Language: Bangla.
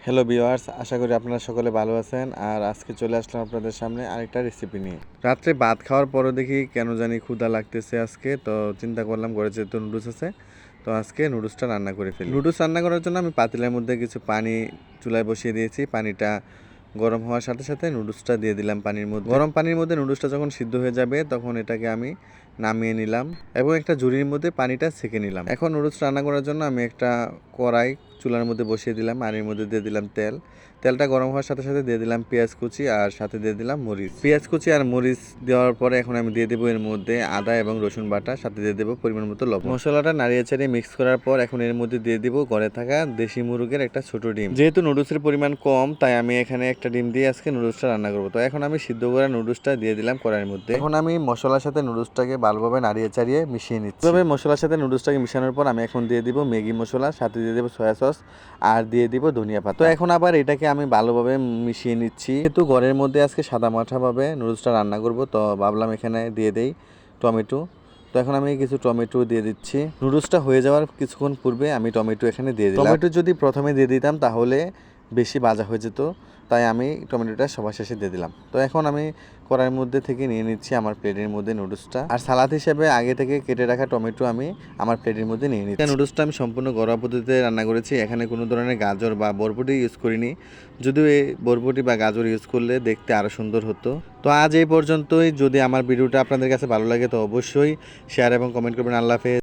হ্যালো ভিউয়ার্স, আশা করি আপনারা সকলে ভালো আছেন। আর আজকে চলে আসলাম আপনাদের সামনে আরেকটা রেসিপি নিয়ে। রাত্রে ভাত খাওয়ার পরও দেখি কেন জানি ক্ষুধা লাগতেছে আজকে, তো চিন্তা করলাম ঘরে যেহেতু নুডলস আছে, তো আজকে নুডলসটা রান্না করে ফেলি। নুডলস রান্না করার জন্য আমি পাতিলের মধ্যে কিছু পানি চুলায় বসিয়ে দিয়েছি। পানিটা গরম হওয়ার সাথে সাথে নুডলসটা দিয়ে দিলাম পানির মধ্যে। গরম পানির মধ্যে নুডলসটা যখন সিদ্ধ হয়ে যাবে তখন এটাকে আমি নামিয়ে নিলাম এবং একটা ঝুড়ির মধ্যে পানিটা ছেঁকে নিলাম। এখন নুডলস রান্না করার জন্য আমি একটা কড়াই চুলার মধ্যে বসিয়ে দিলাম আর এর মধ্যে দিয়ে দিলাম তেলটা গরম হওয়ার সাথে সাথে দিয়ে দিলাম পেঁয়াজ কুচি আর সাথে দিয়ে দিলাম মরিচ। পেঁয়াজ কুচি আর মরিচ দেওয়ার পরে এখন আমি দিয়ে দেবো এর মধ্যে আদা এবং রসুন বাটা, সাথে দিয়ে দেবো পরিমাণ মতো লবণ। মশলাটা নাড়িয়ে চাড়িয়ে মিক্স করার পর এখন এর মধ্যে দিয়ে দিব ঘরে থাকা দেশি মুরগের একটা ছোট ডিম। যেহেতু নুডলসের পরিমাণ কম তাই আমি এখানে একটা ডিম দিয়ে আজকে নুডলসটা রান্না করবো। তো এখন আমি সিদ্ধ করা নুডলসটা দিয়ে দিলাম কড়াইয়ের মধ্যে। এখন আমি মশলার সাথে নুডলসটাকে ভালোভাবে নাড়িয়ে চাড়িয়ে মিশিয়ে নিচ্ছি। তবে মশলার সাথে নুডলসটাকে মিশানোর পর আমি এখন দিয়ে দিব ম্যাগি মশলা, সাথে দিয়ে দেবো সয়া সস আর দিয়ে দিব ধনিয়া পাতা। তো এখন আবার এটাকে আমি ভালোভাবে মিশিয়ে নিচ্ছি। যেহেতু ঘরের মধ্যে আজকে সাদা মাঠাভাবে নুডলসটা রান্না করব, তো ভাবলাম এখানে দিয়ে দেই টমেটো। তো এখন আমি কিছু টমেটো দিয়ে দিচ্ছি। নুডলসটা হয়ে যাওয়ার কিছুক্ষণ পূর্বে আমি টমেটো এখানে দিয়ে দিলাম। টমেটো যদি প্রথমে দিয়ে দিতাম তাহলে বেশি ভাজা হয়ে যেত, তাই আমি টমেটোটা সবার শেষে দিয়ে দিলাম। তো এখন আমি কড়াইয়ের মধ্যে থেকে নিয়ে নিচ্ছি আমার প্লেটের মধ্যে নুডলসটা, আর সালাদ হিসেবে আগে থেকে কেটে রাখা টমেটো আমি আমার প্লেটের মধ্যে নিয়ে নিচ্ছি। নুডলসটা আমি সম্পূর্ণ ঘরোয়া পদ্ধতিতে রান্না করেছি, এখানে কোনো ধরনের গাজর বা বরবটি ইউজ করিনি, যদিও এই বরবটি বা গাজর ইউজ করলে দেখতে আরও সুন্দর হতো। তো আজ এই পর্যন্তই। যদি আমার ভিডিওটা আপনাদের কাছে ভালো লাগে তো অবশ্যই শেয়ার এবং কমেন্ট করবেন। আল্লাহ হাফেজ।